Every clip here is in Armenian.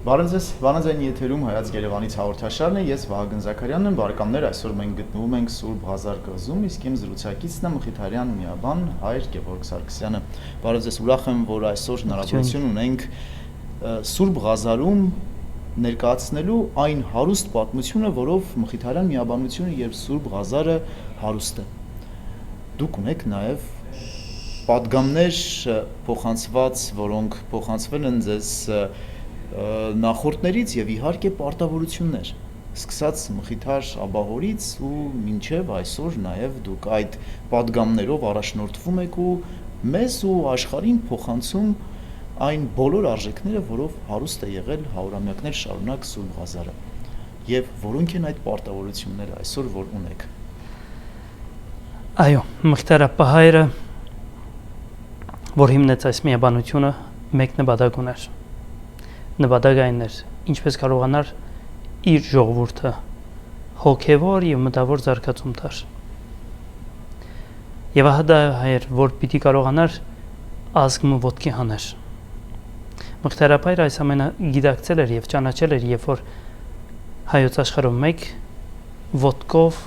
Բարև ձեզ, Վանաձայնի եթերում Հայաց Երևանից հաղորդաշարն է, ես Վահագն Զաքարյանն եմ, բարեկամներ, այսօր մենք գտնվում ենք Սուրբ Ղազար կղզում, իսկ իմ զրուցակիցն է Մխիթարյան միաբան Հայր Գևորգ Սարգսյանը։ Բարև ձեզ, ուրախ եմ, որ այսօր հնարավորություն ունենք Սուրբ Ղազարում ներկայացնելու այն հարուստ պատմությունը, որով Մխիթարյան միաբանությունը եւ Սուրբ Ղազարը հարուստ է։ Դուք ունեք նաեւ պատգամներ փոխանցված, որոնք փոխանցվել են ձեզ նախորդներից եւ իհարկե պարտավորություններ, սկսած Մխիթար Աբահորից ու մինչեւ այսօր նաեւ դուք այդ պատգամներով առաջնորդվում եք ու մեզ ու աշխարհին փոխանցում այն բոլոր արժեքները, որով հարուստ է եղել հարյուրամյակներ շարունակ Սուրբ Ղազարը եւ որոնք են այդ պարտավորությունները այսօր որ ունեք։ Այո, Մխիթար Աբահայրը, որ հիմնեց այս միաբանությունը, մեկ նպատակ ուներ։ Նպատակը այն էր, ինչպես կարողանար իր ժողովուրդը հոգևոր եւ մտավոր զարգացում տար։ Եվ ահա դա էր, որ պիտի կարողանար ազգը ոտքի հաներ։ Մխիթար Աբահայրը այս ամենը գիտակցել էր եւ ճանաչել էր, երբ որ հայոց աշխարհում մեկ ոտքով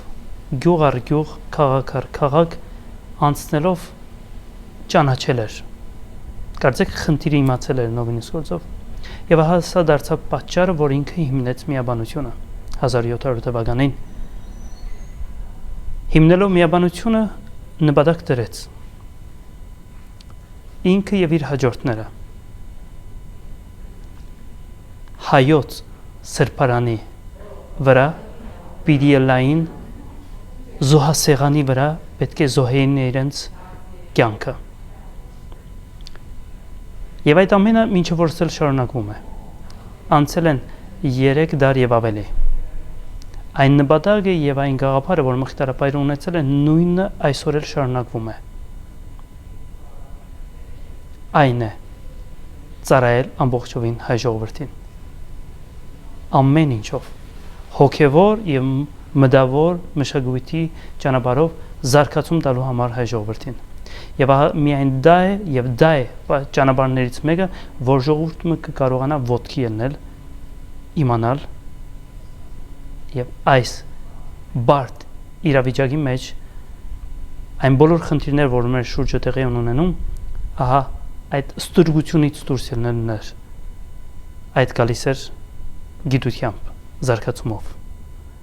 գյուղ առ գյուղ, քաղաք առ քաղաք անցնելով ճանաչել էր։ Կարծեք խնդիրը իմացել էր նովինիս գործով։ Եվ ահա սա դարձավ պատճառը, որ ինքը հիմնեց միաբանությունը 1700 թվականին։ Հիմնելով միաբանությունը նպատակ դրեց ինքը եւ իր հաջորդները հայոց սրբարանի վրա պիտի լայն զոհասեղանի վրա պետք է զոհեին իրենց կյանքը։ Եվ այդ ամենը մինչև որ սել շարունակվում է։ Անցել են 3 դար եւ ավելի։ Այն նպատակը եւ այն գաղափարը, որ Մխիթար Աբահայրը ունեցել է, նույնը այսօր էլ շարունակվում է։ Այն է ծառայել ամբողջովին հայ ժողովրդին։ Ամեն ինչով հոգևոր եւ մտավոր մշակույթի ճանապարհով զարգացում տալու համար հայ ժողովրդին։ Եվ միայն դա է եւ դա է ճանապարհներից մեկը, որ ժողովուրդը կկարողանա ոտքի ելնել, իմանալ եւ այս բարդ իրավիճակի մեջ այն բոլոր խնդիրները, որ մեր շուրջը տեղի ունենում, ահա այդ ստորգությունից դուրս ելնելն էր։ Այդ գալիս էր գիտությամբ, զարգացումով։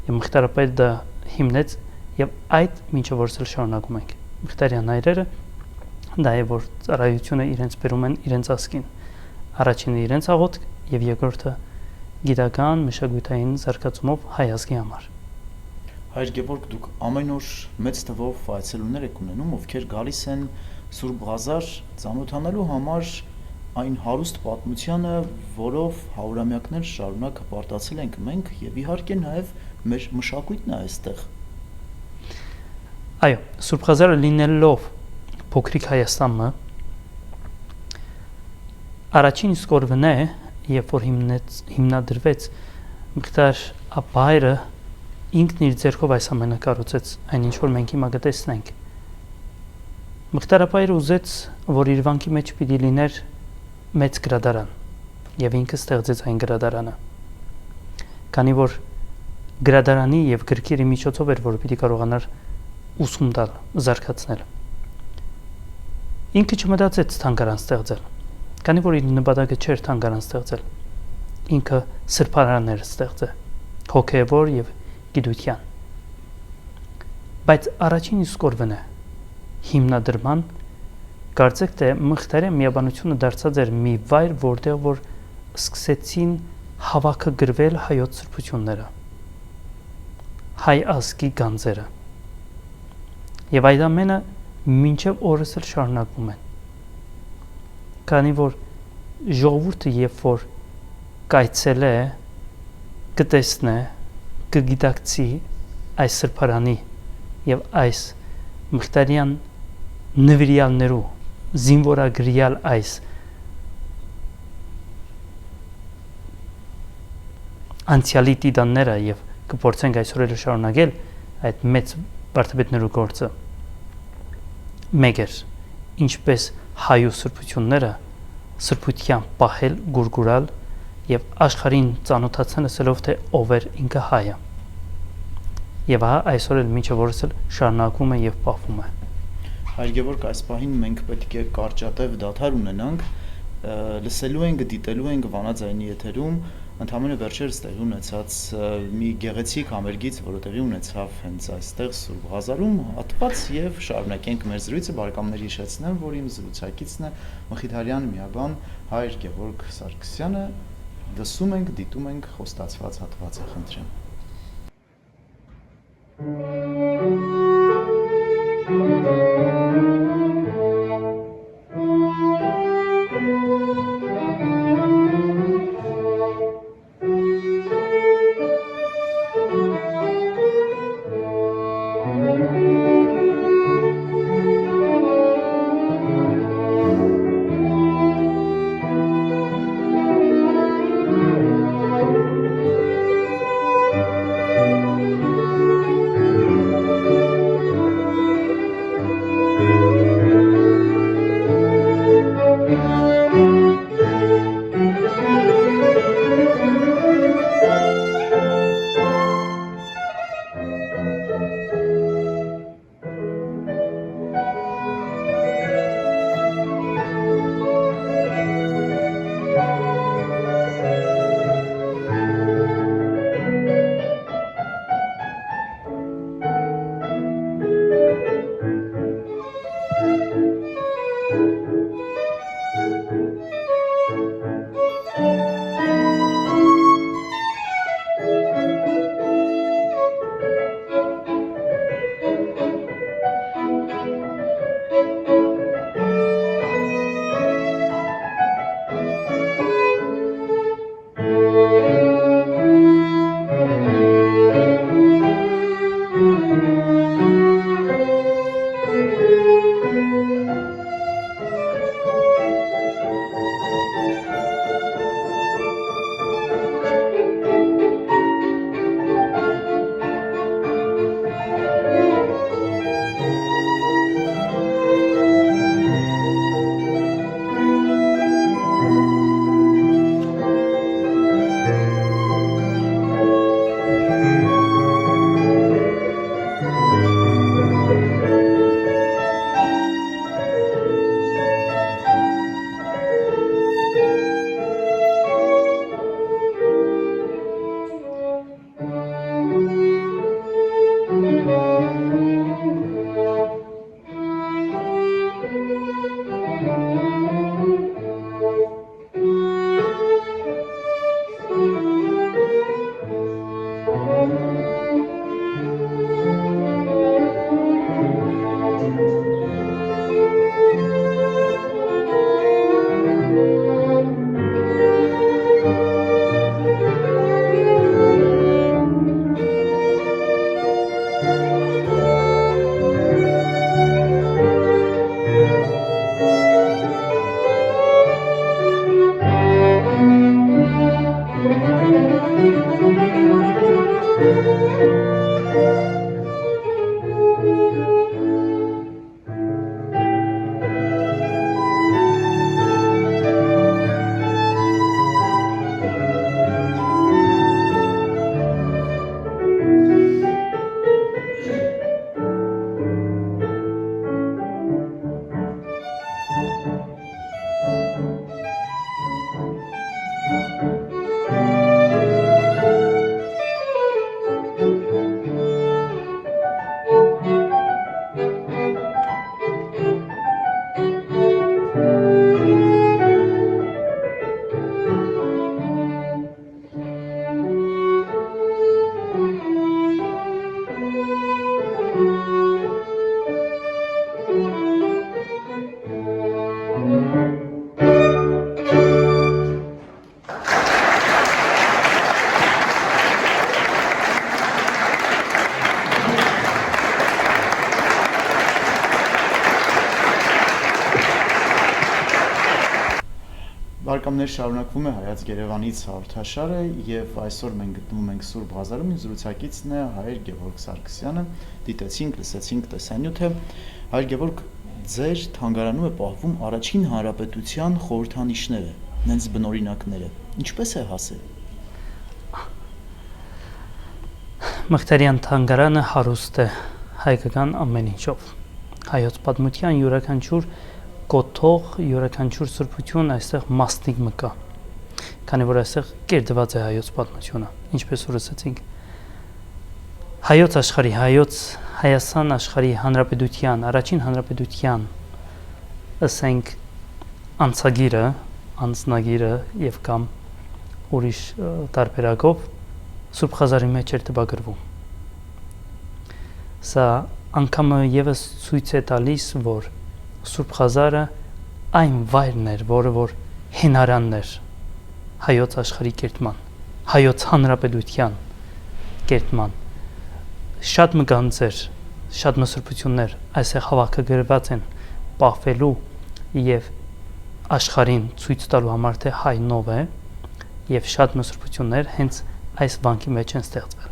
Եվ Մխիթար Աբահայրը դա հիմնեց եւ այդ մինչեւ որ շարունակում ենք։ Մխիթարյան հայրերը դա է որ ծառայությունը իրենց բերում են իրենց ազգին։ Առաջինը իրենց աղոթք եւ երկրորդը գիտական մշակութային զարգացումով հայ ազգի համար։ Հայր Գևորգ, դուք ամեն օր մեծ թվով այցելուներ եք ունենում, ովքեր գալիս են Սուրբ Ղազար ծանոթանալու համար այն հարուստ պատմությանը, որով հարյուրամյակներ շարունակ հպարտացել ենք մենք եւ իհարկե նաեւ մեր մշակույթն է այստեղ։ Այո, Սուրբ Ղազարը լինելով փոքրիկ Հայաստանը առաջին իսկ օրվան է, երբ որ հիմնադրվեց Մխիթար Աբահայրը ինքն իր ձեռքով այս ամենը կառուցեց, այն ինչ որ մենք հիմա կտեսնենք։ Մխիթար Աբահայրը ուզեց, որ իր վանքի մեջ պիտի լիներ մեծ գրադարան, եւ ինքը ստեղծեց այն գրադարանը։ Քանի որ գրադարանի եւ գրքերի միջոցով էր, որ պիտի կարողանար ուսում տալ, զարգացնել։ Ինքը չմտածեց թանգարան ստեղծել, քանի որ իր նպատակը չէր թանգարան ստեղծել։ Ինքը սրբարաններ ստեղծել, հոգևոր եւ գիտության։ Բայց առաջին իսկ օրվան է հիմնադրման կարծեք թե Մխիթարյան միաբանությունը դարձած էր մի վայր, որտեղ որ սկսեցին հավաքը գրվել հայոց սրբությունները, հայ ազգի գանձերը։ Եվ այդ ամենը մինչև օրս էլ շարունակվում են։ Քանի որ ժողովուրդը երբ որ կայցել է, կտեսնե, կգիտակցի այս սրբարանի եւ այս Մխիթարյան նվիրյալներու զինվորագրյալ այս անցյալի տիտանները եւ կփորձենք այսօր էլ շարունակել այդ մեծ վարդապետներու գործը մեկ էր ինչպես հայու սրբությունները սրբության պահել, գուրգուրալ եւ աշխարհին ծանոթացան ասելով թե ով էր ինքը հայը։ Եվ այսօր էլ միջը որս էլ շարունակում է եւ պահվում է։ Հայր Գևորգ, այս պահին մենք պետք է կարճատև դադար ունենանք, լսելու ենք, դիտելու ենք վանաձայնի եթերում ընդհանրապես վերջերս տեղի ունեցած մի գեղեցիկ համերգից, որը տեղի ունեցավ հենց այստեղ Սուրբ Ղազարում, հատված եւ շարունակենք մեր զրույցը, բարեկամների հիշեցնեմ, որ իմ զրուցակիցն է Մխիթարյան միաբան Հայր Գևորգ Սարգսյանը, լսում ենք, դիտում ենք խոստացված հատվածը, խնդրեմ։ Բարեկամներ, շարունակվում է Հայաց Երևանից հաղորդաշարը եւ այսօր մենք գտնվում ենք Սուրբ Ղազարում, զրուցակիցն է Հայր Գևորգ Սարգսյանը։ Դիտեցինք, լսեցինք տեսանյութը։ Հայր Գևորգ, ձեր թանգարանում է պահվում առաջին հանրապետության խորհրդանիշները։ նենց բնօրինակները։ Ինչպես է հասել։ Մղթարյան թանգարանը հարուստ է հայկական ամեն ինչով։ Հայոց պատմության յուրաքանչյուր կոթող, յուրաքանչյուր սրբություն այստեղ մասնիկ կա։ Քանի որ այստեղ կերտված է հայոց պատմությունը, ինչպես որ ասացինք։ Հայոց աշխարհի, Հայաստան աշխարհի հանրապետության, առաջին հանրապետության ասենք անձնագիրը եւ կամ ուրիշ տարբերակով Սուրբ Խազարի մեջ էր տպագրվում։ Սա անգամը եւս ցույց է տալիս, որ Սուրբ Խազարը այն վայրն էր, որը որ հենարանն էր հայոց աշխարհի կերտման, հայոց հանրապետության կերտման։ Շատ մգանձեր, շատ մսրբություններ այսեղ հավաքագրված են պահվելու եւ աշխարհին ցույց տալու համար թե հայ նով է եւ շատ մսրբություններ հենց այս վանքի մեջ են ստեղծվել,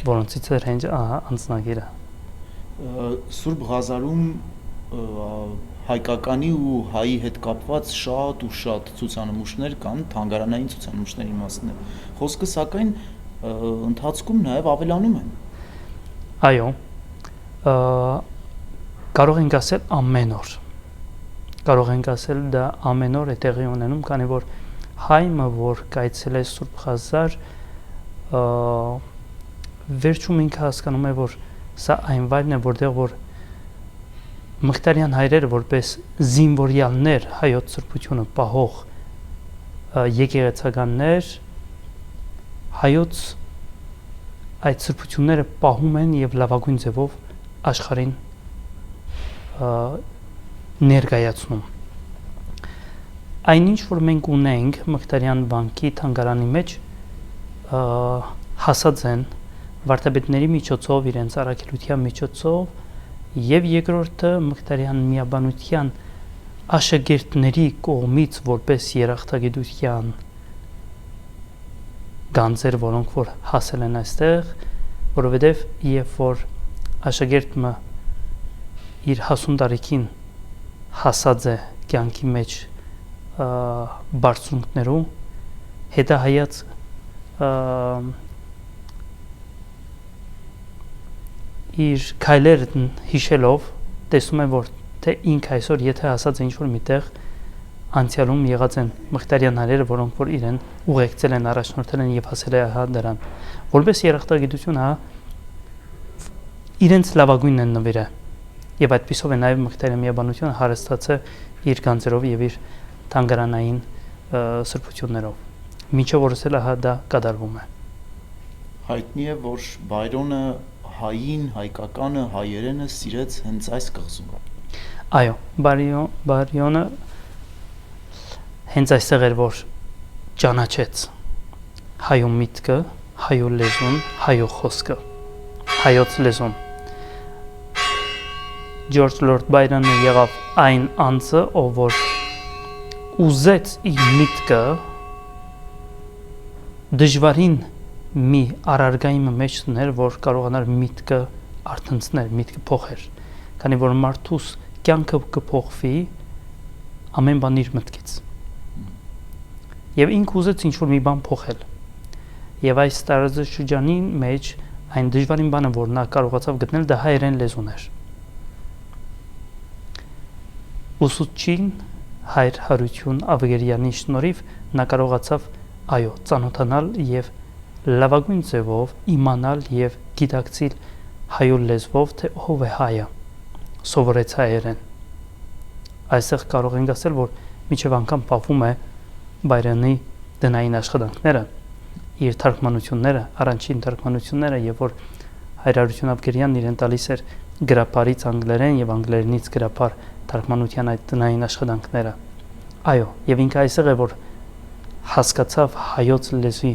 որոնցից էր հենց անձնագիրը։ Սուրբ Ղազարում հայկականի ու հայի հետ կապված շատ ցուցանմուշներ կան, թանգարանային ցուցանմուշների մասն է։ Խոսքը սակայն ընթացքում նաև ավելանում են։ Այո, կարող ենք ասել ամեն օր։ Կարող ենք ասել դա ամեն օր է տեղի ունենում, քանի որ հայը, որ կայցել է Սուրբ Խազար, վերջում ինքը հասկանում է, որ սա այն վայրն է, որտեղ որ Մղթարյան հայրերը որպես զինվորյալներ հայոց սրբությունը պահող եկեղեցականներ հայոց այդ սրբությունները պահում են եւ լավագույն ձևով աշխարհին ներկայացնում։ Այնինչ որ մենք ունենք Մղթարյան վանքի թանգարանի մեջ հասած են վարդապետների միջոցով, իրենց առաքելության միջոցով եւ երկրորդը Մղթարյան միաբանության աշակերտների կողմից որպես երախտագիտության գանձեր, որոնք որ հասել են այստեղ, որովհետեւ երբ որ աշակերտը իր հասուն տարիքին հասած է կյանքի մեջ բարձունքներու հետահայաց իր քայլերն հիշելով տեսնում է որ թե ինքը այսօր եթե հասած է ինչ-որ միտեղ անցյալում եղած են Մղթարյան հայրերը, որոնք որ իրեն ուղեկցել են, առաջնորդել են եւ հասել է հա դրան, որպես երախտագիտություն հա իրենց լավագույնն են նվիրը եւ այդպիսով է նաեւ Մղթարյան միաբանությունը հարստացել իր գանձերով եւ իր թանգարանային սրբություններով։ Մինչեւ օրս էլ հա դա կատարվում է։ Հայտնի է, որ Բայրոնը հային, հայկականը, հայերենը սիրեց հենց այս կղզում։ Այո, Բայրոնը հենց այստեղ էր, որ ճանաչեց հայու միտքը, հայու լեզուն, հայու խոսքը, հայոց լեզուն։ Ջորջ Լորդ Բայրոնը եղավ այն անձը, ով որ ուզեց իր միտքը դժվարին մի առարգայի մեջ դներ, որ կարողանար միտքը արթնցնել, միտքը փոխեր, քանի որ մարդուս կյանքը կփոխվի ամեն բան իր մտքից։ Եվ ինքը ուզեց ինչ-որ մի բան փոխել։ Եվ այս տարածաշրջանի մեջ այն դժվարին բանը, որ նա կարողացավ գտնել, դա հայերեն լեզուն էր։ Ուսուցչին Հայր Հարություն Ավգերյանի շնորհիվ նա կարողացավ այո ծանոթանալ եւ լավագույն ձևով իմանալ եւ գիտակցել հայու լեզվով թե ով է հայը, սովորեց հայերեն։ Այստեղ կարող ենք ասել, որ միջև անգամ պահվում է Բայրոնի դնային աշխատանքները, իր թարգմանությունները, առանցին թարգմանությունները, եւ որ Հայր Հարություն Ավգերյանն իրեն տալիս էր գրապարից անգլերեն եւ անգլերենից գրապար թարգմանության այդ դնային աշխատանքները։ Այո, եւ ինքը այսեղ է, որ հասկացավ հայոց լեզվի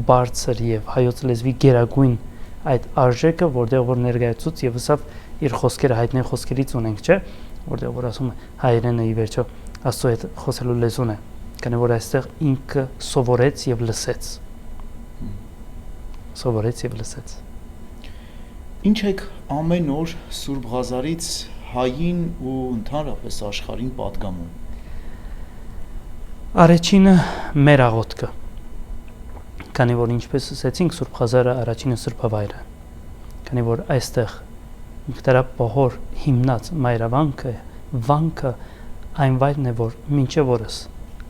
բարձր եւ հայոց լեզվի գերագույն այդ արժեքը, որտեղ որ ներկայացուց եւ ասավ իր խոսքերը հայտնի խոսքերից ունենք, չէ, որտեղ որ ասում է հայերենը ի վերջո Աստծո հետ խոսելու լեզուն է, քանի որ այստեղ ինքը սովորեց եւ լսեց։ Սովորեց եւ լսեց։ Ինչ եք ամեն օր Սուրբ Ղազարից հային ու ընդհանրապես աշխարհին պատգամում։ Առաջինը մեր աղոթքը, քանի որ ինչպես ասեցինք, Սուրբ Ղազարը առաջինը սրբավայրը, քանի որ այստեղ Մխիթարապահոր հիմնած մայրավանքը, վանքը այն վայրն է, որ մինչև օրս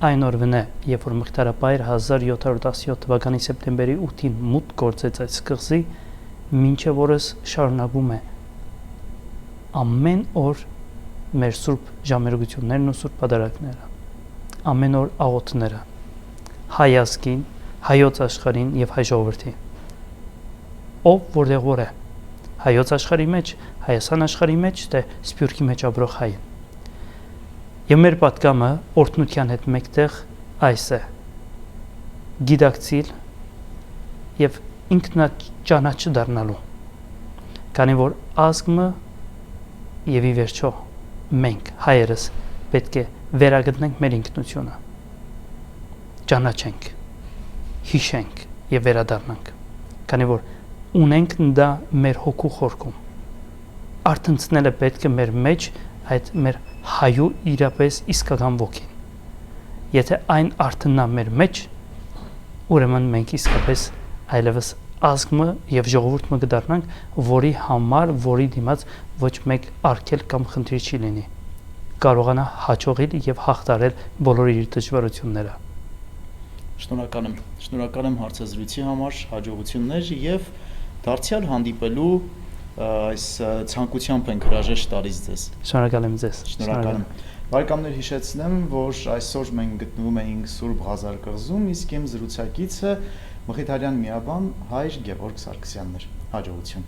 այն օրվան է, երբ որ Մխիթարապահը 1717 թվականի սեպտեմբերի 8-ին մուտք գործեց այդ կղզի, մինչև օրս շարունակում է ամեն օր մեր սուրբ ժամերգություններն ու սուրբ պատարագները, ամեն օր աղոթները հայ ազգին, հայոց աշխարհին եւ հայ ժողովրդին, ով որտեղ որ է, հայոց աշխարհի մեջ, Հայաստան աշխարհի մեջ, թե Սփյուռքի մեջ ապրող հայն։ Եվ մեր պատգամը օրհնության հետ մեկտեղ այս է. գիտակցիլ եւ ինքնաճանաչ դառնալու, քանի որ ազգը եւ ի վերջո մենք հայերս պետք է վերագտնենք մեր ինքնությունը, ճանաչենք, հիշենք եւ վերադառնանք, քանի որ ունենք դա մեր հոգու խորքում, արտնցնելը պետք է մեր մեջ այդ մեր հայու իրապես իսկական ոգին, եթե այն արտնա մեր մեջ, ուրեմն մենք իսկապես այլևս ազգը եւ ժողովուրդը կդառնանք, որի համար, որի դիմաց ոչ մեկ արգել կամ խնդիր չի լինի, կարողանա հաջողել եւ հաղթարել բոլոր իր դժվարությունները։ Շնորհակալ եմ հարցազրույցի համար, հաջողություններ եւ դարձյալ հանդիպելու այս ցանկությամբ ենք հրաժեշտ տալիս ձեզ։ Շնորհակալ եմ ձեզ։ Շնորհակալ եմ։ Բարեկամներ, հիշեցնեմ, որ այսօր մենք գտնվում էինք Սուրբ Ղազար կղզում, իսկ իմ զրուցակիցը Մխիթարյան միաբան Հայր Գևորգ Սարգսյանն էր։ Հաջողություն։